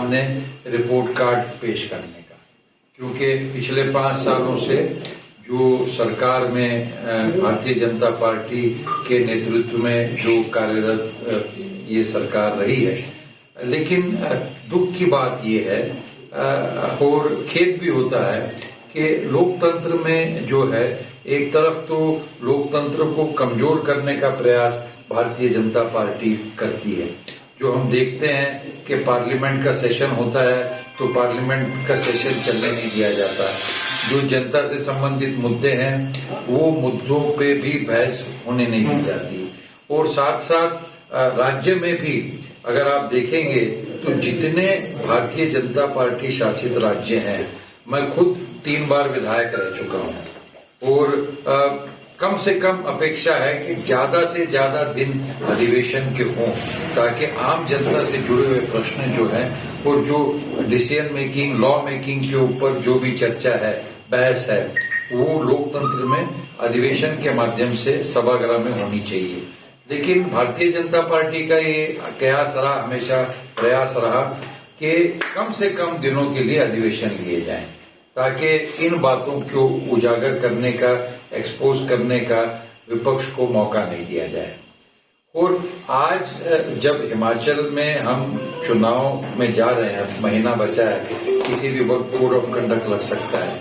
सामने report card पेश करने का, क्योंकि पिछले 5 सालों से जो सरकार में भारतीय जनता पार्टी के नेतृत्व में जो कार्यरत ये सरकार रही है, लेकिन दुख की बात ये है और खेद भी होता है कि लोकतंत्र में जो है एक तरफ तो लोकतंत्र को कमजोर करने का प्रयास भारतीय जनता पार्टी करती है। जो हम देखते हैं कि पार्लियामेंट का सेशन होता है तो पार्लियामेंट का सेशन चलने नहीं दिया जाता, जो जनता से संबंधित मुद्दे हैं वो मुद्दों पे भी बहस होने नहीं दी जाती। और साथ साथ राज्य में भी अगर आप देखेंगे तो जितने भारतीय जनता पार्टी शासित राज्य हैं, मैं खुद 3 बार विधायक रह चुका हूं और कम से कम अपेक्षा है कि ज्यादा से ज्यादा दिन अधिवेशन के हों, ताकि आम जनता से जुड़े हुए प्रश्न जो है और जो डिसीजन मेकिंग, लॉ मेकिंग के ऊपर जो भी चर्चा है, बहस है, वो लोकतंत्र में अधिवेशन के माध्यम से सभागृह में होनी चाहिए। लेकिन भारतीय जनता पार्टी का ये प्रयास रहा, हमेशा प्रयास रहा कि कम से कम दिनों के लिए अधिवेशन लिए जाएं, ताकि इन बातों को उजागर करने का, एक्सपोज करने का विपक्ष को मौका नहीं दिया जाए। और आज जब हिमाचल में हम चुनाव में जा रहे हैं, महीना बचा है, किसी भी वक्त कोड ऑफ कंडक्ट लग सकता है,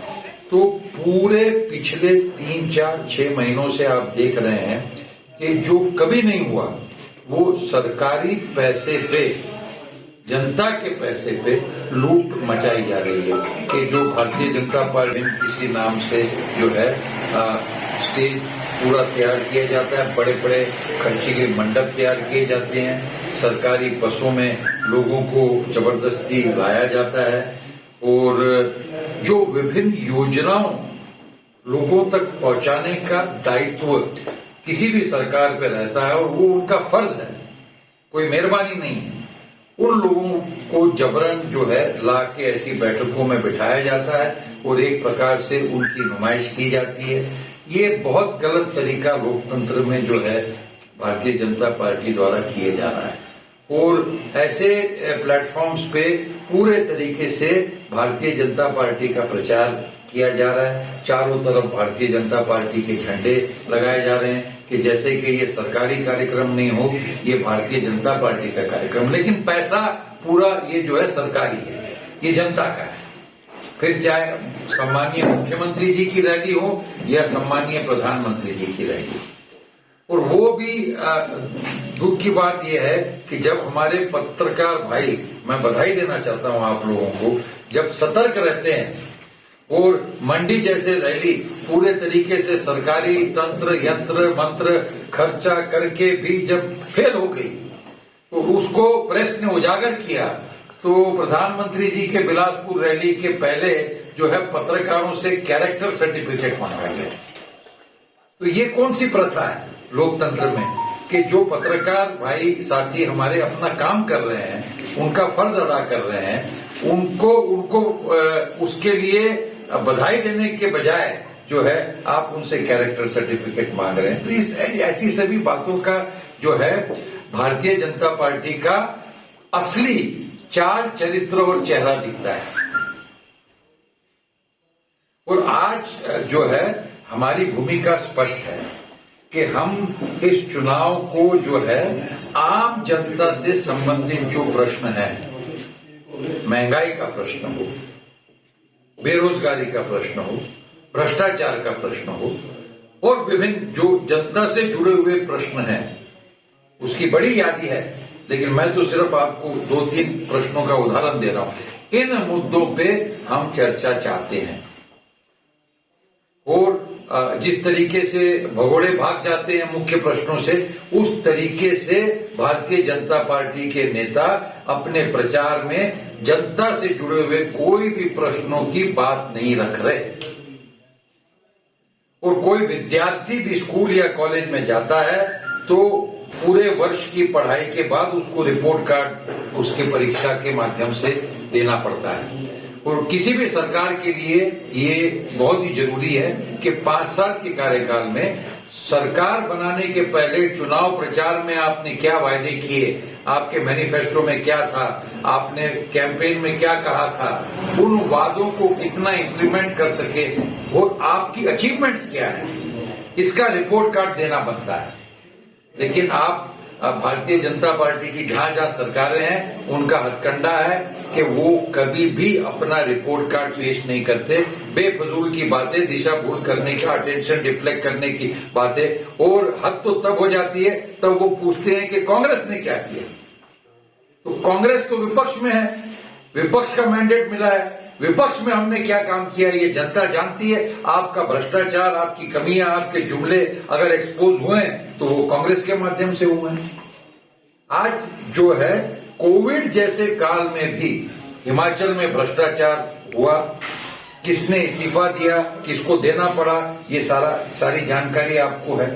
तो पूरे पिछले 3, 4, 6 महीनों से आप देख रहे हैं कि जो कभी नहीं हुआ वो सरकारी पैसे पे, जनता के पैसे पे लूट मचाई जा रही है। कि जो भारतीय जनता पार्टी किसी नाम से जो है स्टेज पूरा तैयार किया जाता है, बड़े बड़े खर्चीले मंडप तैयार किए जाते हैं, सरकारी बसों में लोगों को जबरदस्ती लाया जाता है और जो विभिन्न योजनाओं लोगों तक पहुंचाने का दायित्व किसी भी सरकार पे रहता है और वो उनका फर्ज है, कोई मेहरबानी नहीं है। उन लोगों को जबरन जो है ला के ऐसी बैठकों में बिठाया जाता है और एक प्रकार से उनकी नुमाइश की जाती है। ये बहुत गलत तरीका लोकतंत्र में जो है भारतीय जनता पार्टी द्वारा किए जा रहा है और ऐसे प्लेटफॉर्म्स पे पूरे तरीके से भारतीय जनता पार्टी का प्रचार किया जा रहा है। चारों तरफ भारतीय जनता पार्टी के झंडे लगाए जा रहे हैं कि जैसे कि ये सरकारी कार्यक्रम नहीं हो, ये भारतीय जनता पार्टी का कार्यक्रम, लेकिन पैसा पूरा ये जो है सरकारी है, ये जनता का है। फिर चाहे सम्मानीय मुख्यमंत्री जी की रैली हो या सम्मानीय प्रधानमंत्री जी की रैली, और वो भी दुख की बात यह है कि जब हमारे पत्रकार भाई, मैं बधाई देना चाहता हूं आप लोगों को, जब सतर्क रहते हैं और मंडी जैसे रैली पूरे तरीके से सरकारी तंत्र, यंत्र, मंत्र खर्चा करके भी जब फेल हो गई तो उसको प्रेस ने उजागर किया, तो प्रधानमंत्री जी के बिलासपुर रैली के पहले जो है पत्रकारों से कैरेक्टर सर्टिफिकेट मांगा गया। तो ये कौन सी प्रथा है लोकतंत्र में कि जो पत्रकार भाई साथी हमारे अपना काम कर रहे हैं, उनका फर्ज अदा कर रहे हैं, उनको उसके लिए बधाई देने के बजाय जो है आप उनसे कैरेक्टर सर्टिफिकेट मांग रहे हैं। तो इस ऐसी सभी बातों का जो है भारतीय जनता पार्टी का असली चाल, चरित्र और चेहरा दिखता है। और आज जो है हमारी भूमिका स्पष्ट है कि हम इस चुनाव को जो है आम जनता से संबंधित जो प्रश्न है, महंगाई का प्रश्न हो, बेरोजगारी का प्रश्न हो, भ्रष्टाचार का प्रश्न हो और विभिन्न जो जनता से जुड़े हुए प्रश्न हैं, उसकी बड़ी यादी है, लेकिन मैं तो सिर्फ आपको 2-3 प्रश्नों का उदाहरण दे रहा हूं। इन मुद्दों पे हम चर्चा चाहते हैं और जिस तरीके से भगोड़े भाग जाते हैं मुख्य प्रश्नों से, उस तरीके से भारतीय जनता पार्टी के नेता अपने प्रचार में जनता से जुड़े हुए कोई भी प्रश्नों की बात नहीं रख रहे। और कोई विद्यार्थी भी स्कूल या कॉलेज में जाता है तो पूरे वर्ष की पढ़ाई के बाद उसको रिपोर्ट कार्ड उसके परीक्षा के माध्यम से देना पड़ता है। और किसी भी सरकार के लिए ये बहुत ही जरूरी है कि 5 साल के कार्यकाल में सरकार बनाने के पहले चुनाव प्रचार में आपने क्या वायदे किए, आपके मैनिफेस्टो में क्या था, आपने कैंपेन में क्या कहा था, उन वादों को कितना इंप्लीमेंट कर सके और आपकी अचीवमेंट्स क्या है, इसका रिपोर्ट कार्ड देना बनता है। लेकिन आप भारतीय जनता पार्टी की जहां जहां सरकारें हैं उनका हथकंडा है कि वो कभी भी अपना रिपोर्ट कार्ड पेश नहीं करते। बेफजूल की बातें, दिशा भूल करने का, अटेंशन डिफ्लेक्ट करने की बातें, और हद तो तब हो जाती है तब वो पूछते हैं कि कांग्रेस ने क्या किया। तो कांग्रेस तो विपक्ष में है, विपक्ष का मैंडेट मिला है, विपक्ष में हमने क्या काम किया ये जनता जानती है। आपका भ्रष्टाचार, आपकी कमियां, आपके जुमले अगर एक्सपोज हुए तो वो कांग्रेस के माध्यम से हुए हैं। आज जो है कोविड जैसे काल में भी हिमाचल में भ्रष्टाचार हुआ, किसने इस्तीफा दिया, किसको देना पड़ा, ये सारी जानकारी आपको है।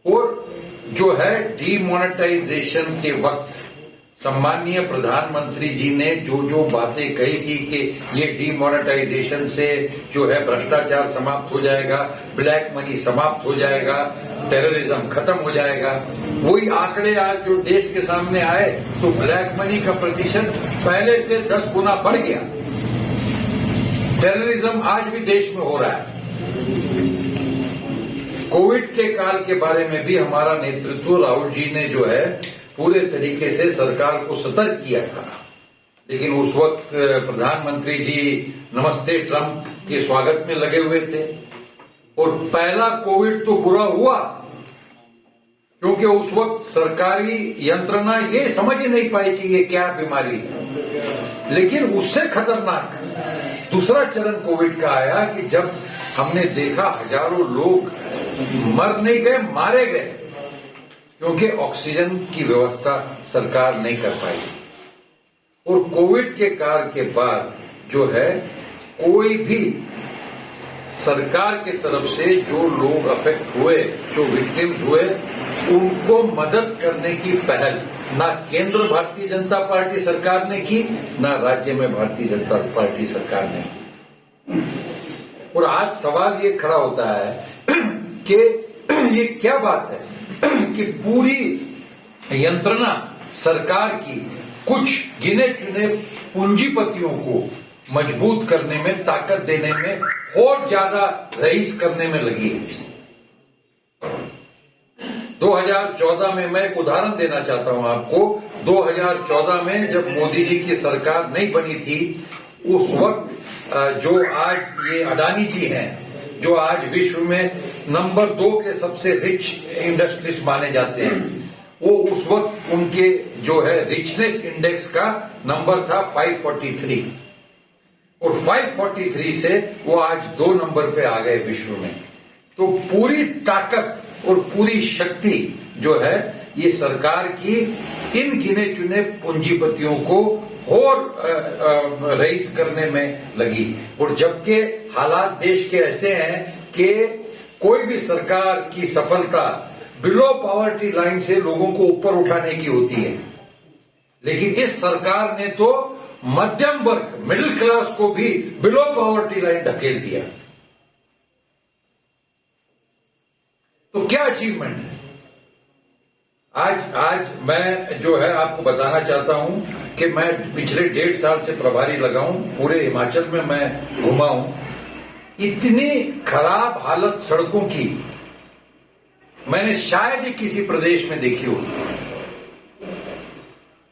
और जो है डीमोनेटाइजेशन के वक्त सम्माननीय प्रधानमंत्री जी ने जो बातें कही थी कि ये डीमोनेटाइजेशन से जो है भ्रष्टाचार समाप्त हो जाएगा, ब्लैक मनी समाप्त हो जाएगा, टेररिज्म खत्म हो जाएगा, वही आंकड़े आज जो देश के सामने आए तो ब्लैक मनी का प्रतिशत पहले से 10 गुना बढ़ गया। टेररिज्म आज भी देश में हो रहा है। कोविड के काल के बारे में भी हमारा नेतृत्व राहुल जी ने जो है पूरे तरीके से सरकार को सतर्क किया था। लेकिन उस वक्त प्रधानमंत्री जी नमस्ते ट्रंप के स्वागत में लगे हुए थे और पहला कोविड तो बुरा हुआ क्योंकि उस वक्त सरकारी यंत्रणा ये समझ ही नहीं पाई कि ये क्या बीमारी है। लेकिन उससे खतरनाक दूसरा चरण कोविड का आया कि जब हमने देखा हजारों लोग मर नहीं गए, मारे गए, क्योंकि ऑक्सीजन की व्यवस्था सरकार नहीं कर पाई। और कोविड के काल के बाद जो है कोई भी सरकार की तरफ से जो लोग अफेक्ट हुए, जो विक्टिम्स हुए, उनको मदद करने की पहल ना केंद्र भारतीय जनता पार्टी सरकार ने की, ना राज्य में भारतीय जनता पार्टी सरकार ने की। और आज सवाल ये खड़ा होता है कि ये क्या बात है कि पूरी यंत्रणा सरकार की कुछ गिने चुने पूंजीपतियों को मजबूत करने में, ताकत देने में और ज्यादा रईस करने में लगी है। 2014 में मैं एक उदाहरण देना चाहता हूं आपको। 2014 में जब मोदी जी की सरकार नहीं बनी थी, उस वक्त जो आज ये अडानी जी हैं, जो आज विश्व में नंबर 2 के सबसे रिच इंडस्ट्रियलिस्ट माने जाते हैं, वो उस वक्त उनके जो है रिचनेस इंडेक्स का नंबर था 543 और 543 से वो आज 2 नंबर पे आ गए विश्व में। तो पूरी ताकत और पूरी शक्ति जो है ये सरकार की इन गिने चुने पूंजीपतियों को और रईस करने में लगी। और जबकि हालात देश के ऐसे हैं कि कोई भी सरकार की सफलता बिलो पॉवर्टी लाइन से लोगों को ऊपर उठाने की होती है, लेकिन इस सरकार ने तो मध्यम वर्ग, मिडिल क्लास को भी बिलो पॉवर्टी लाइन धकेल दिया। तो क्या अचीवमेंट है? आज मैं जो है आपको बताना चाहता हूं कि मैं पिछले 1.5 साल से प्रभारी लगा हूं, पूरे हिमाचल में मैं घुमा हूं। इतनी खराब हालत सड़कों की मैंने शायद ही किसी प्रदेश में देखी होगी।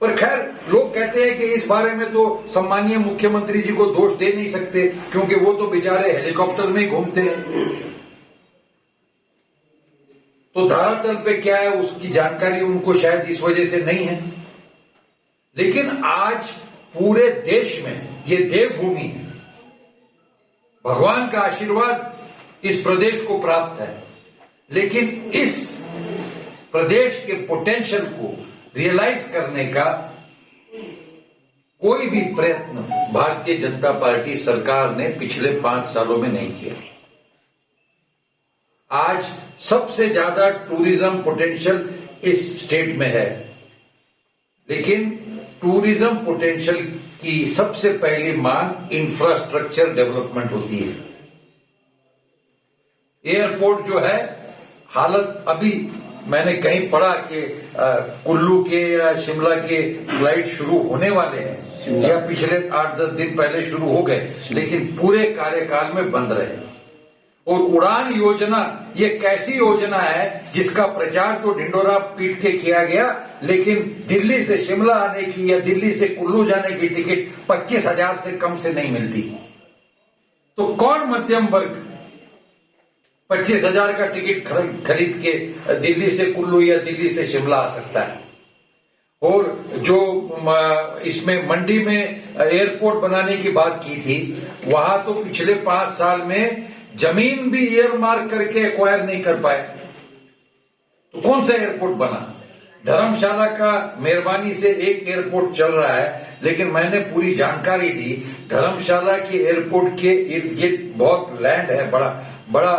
पर खैर, लोग कहते हैं कि इस बारे में तो सम्मानीय मुख्यमंत्री जी को दोष दे नहीं सकते क्योंकि वो तो बेचारे हेलीकॉप्टर में ही घूमते हैं, तो धरातल पे क्या है उसकी जानकारी उनको शायद इस वजह से नहीं है। लेकिन आज पूरे देश में ये देवभूमि है, भगवान का आशीर्वाद इस प्रदेश को प्राप्त है, लेकिन इस प्रदेश के पोटेंशियल को रियलाइज करने का कोई भी प्रयत्न भारतीय जनता पार्टी सरकार ने पिछले 5 सालों में नहीं किया। आज सबसे ज्यादा टूरिज्म पोटेंशियल इस स्टेट में है, लेकिन टूरिज्म पोटेंशियल की सबसे पहली मांग इंफ्रास्ट्रक्चर डेवलपमेंट होती है। एयरपोर्ट जो है हालत अभी मैंने कहीं पढ़ा कि कुल्लू के या शिमला के फ्लाइट शुरू होने वाले हैं या पिछले 8-10 दिन पहले शुरू हो गए, लेकिन पूरे कार्यकाल में बंद रहे। और उड़ान योजना ये कैसी योजना है जिसका प्रचार तो ढिंडोरा पीट के किया गया, लेकिन दिल्ली से शिमला आने की या दिल्ली से कुल्लू जाने की टिकट 25,000 से कम से नहीं मिलती। तो कौन मध्यम वर्ग 25,000 का टिकट खरीद के दिल्ली से कुल्लू या दिल्ली से शिमला आ सकता है? और जो इसमें मंडी में एयरपोर्ट बनाने की बात की थी, वहां तो पिछले 5 साल में जमीन भी ईयरमार्क करके एक्वायर नहीं कर पाए। तो कौन सा एयरपोर्ट बना? धर्मशाला का मेहरबानी से एक एयरपोर्ट चल रहा है, लेकिन मैंने पूरी जानकारी दी। धर्मशाला के एयरपोर्ट के इर्द गिर्द बहुत लैंड है, बड़ा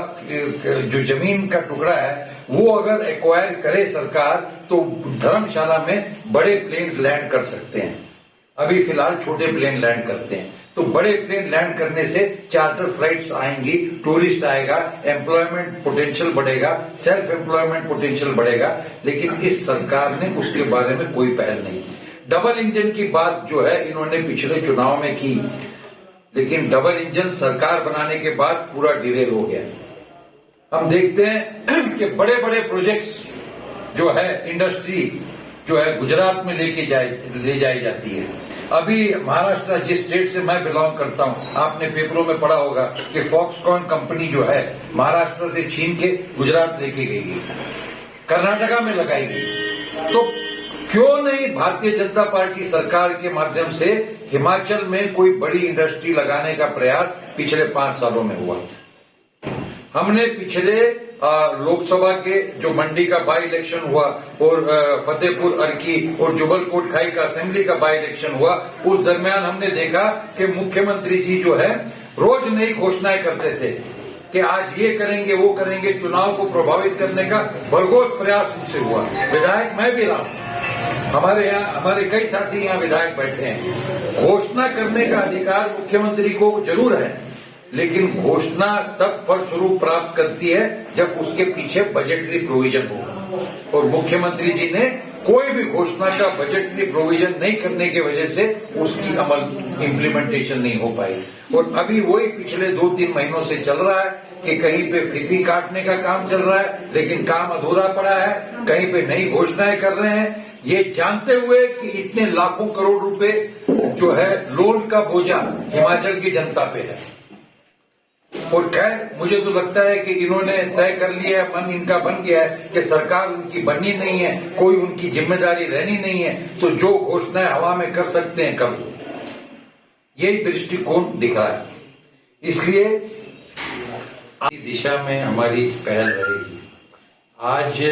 जो जमीन का टुकड़ा है, वो अगर एक्वायर करे सरकार तो धर्मशाला में बड़े प्लेन्स लैंड कर सकते हैं। अभी फिलहाल छोटे प्लेन लैंड करते हैं। तो बड़े प्लेन लैंड करने से चार्टर फ्लाइट्स आएंगी, टूरिस्ट आएगा, एम्प्लॉयमेंट पोटेंशियल बढ़ेगा, सेल्फ एम्प्लॉयमेंट पोटेंशियल बढ़ेगा। लेकिन इस सरकार ने उसके बारे में कोई पहल नहीं की। डबल इंजन की बात जो है इन्होंने पिछले चुनाव में की, लेकिन डबल इंजन सरकार बनाने के बाद पूरा डिरेल हो गया। हम देखते हैं कि बड़े बड़े प्रोजेक्ट्स जो है इंडस्ट्री जो है गुजरात में ले जाई जाती है। अभी महाराष्ट्र जिस स्टेट से मैं बिलोंग करता हूं, आपने पेपरों में पढ़ा होगा कि फॉक्सकॉन कंपनी जो है महाराष्ट्र से छीन के गुजरात लेके गई, कर्नाटका में लगाई गई। तो क्यों नहीं भारतीय जनता पार्टी सरकार के माध्यम से हिमाचल में कोई बड़ी इंडस्ट्री लगाने का प्रयास पिछले 5 सालों में हुआ? हमने पिछले लोकसभा के जो मंडी का बाई इलेक्शन हुआ और फतेहपुर अर्की और जुबल कोटखाई का असेंबली का बाई इलेक्शन हुआ, उस दरमियान हमने देखा कि मुख्यमंत्री जी जो है रोज नई घोषणाएं करते थे कि आज ये करेंगे वो करेंगे। चुनाव को प्रभावित करने का भरघोस प्रयास उनसे हुआ। विधायक मैं भी रहा हूं, हमारे कई साथी यहाँ विधायक बैठे हैं। घोषणा करने का अधिकार मुख्यमंत्री को जरूर है, लेकिन घोषणा तब फलस्वरूप प्राप्त करती है जब उसके पीछे बजटरी प्रोविजन हो। और मुख्यमंत्री जी ने कोई भी घोषणा का बजटरी प्रोविजन नहीं करने की वजह से उसकी अमल इम्प्लीमेंटेशन नहीं हो पाई। और अभी वही पिछले 2-3 महीनों से चल रहा है कि कहीं पे फीती काटने का काम चल रहा है, लेकिन काम अधूरा पड़ा है। कहीं पे नई घोषणाएं कर रहे हैं, ये जानते हुए कि इतने लाखों करोड़ रुपए जो है लोन का बोझा हिमाचल की जनता पे है। और खैर मुझे तो लगता है कि इन्होंने तय कर लिया है, मन इनका बन गया है कि सरकार उनकी बननी नहीं है, कोई उनकी जिम्मेदारी रहनी नहीं है, तो जो घोषणाएं हवा में कर सकते हैं कर लो। यही दृष्टिकोण दिख रहा है। इसलिए इस दिशा में हमारी पहल रहेगी। आज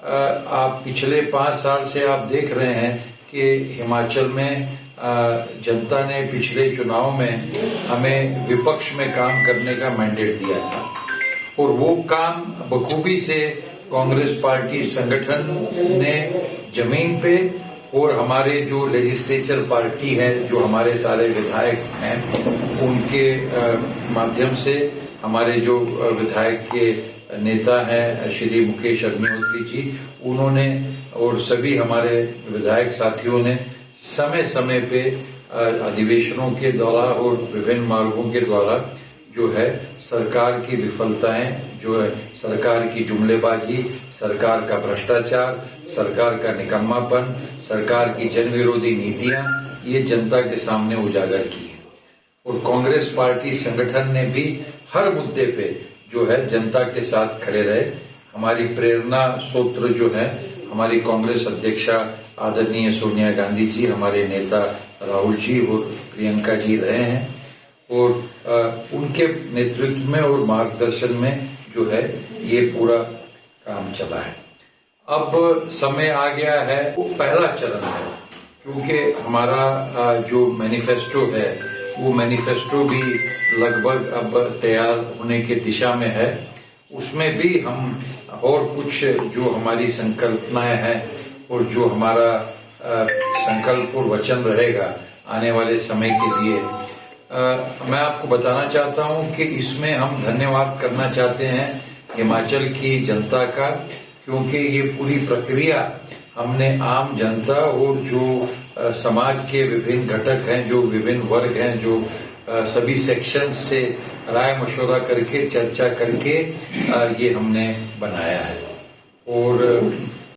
आप पिछले 5 साल से आप देख रहे हैं कि हिमाचल में जनता ने पिछले चुनाव में हमें विपक्ष में काम करने का मैंडेट दिया था, और वो काम बखूबी से कांग्रेस पार्टी संगठन ने जमीन पे और हमारे जो लेजिस्लेचर पार्टी है, जो हमारे सारे विधायक हैं, उनके माध्यम से हमारे जो विधायक के नेता हैं श्री मुकेश अग्निहोत्री जी, उन्होंने और सभी हमारे विधायक साथियों ने समय समय पे अधिवेशनों के द्वारा और विभिन्न मार्गों के द्वारा जो है सरकार की विफलताएं, जो है सरकार की जुमलेबाजी, सरकार का भ्रष्टाचार, सरकार का निकम्मापन, सरकार की जन विरोधी नीतियां, ये जनता के सामने उजागर की है। और कांग्रेस पार्टी संगठन ने भी हर मुद्दे पे जो है जनता के साथ खड़े रहे। हमारी प्रेरणा सूत्र जो है हमारी कांग्रेस अध्यक्षा आदरणीय सोनिया गांधी जी, हमारे नेता राहुल जी और प्रियंका जी रहे हैं, और उनके नेतृत्व में और मार्गदर्शन में जो है ये पूरा काम चला है। अब समय आ गया है, वो पहला चरण है, क्योंकि हमारा जो मैनिफेस्टो है वो मैनिफेस्टो भी लगभग अब तैयार होने की दिशा में है। उसमें भी हम और कुछ जो हमारी संकल्पनाएं हैं और जो हमारा संकल्प और वचन रहेगा आने वाले समय के लिए, मैं आपको बताना चाहता हूं कि इसमें हम धन्यवाद करना चाहते हैं हिमाचल की जनता का, क्योंकि ये पूरी प्रक्रिया हमने आम जनता और जो समाज के विभिन्न घटक हैं, जो विभिन्न वर्ग हैं, जो सभी सेक्शंस से राय मशवरा करके, चर्चा करके ये हमने बनाया है। और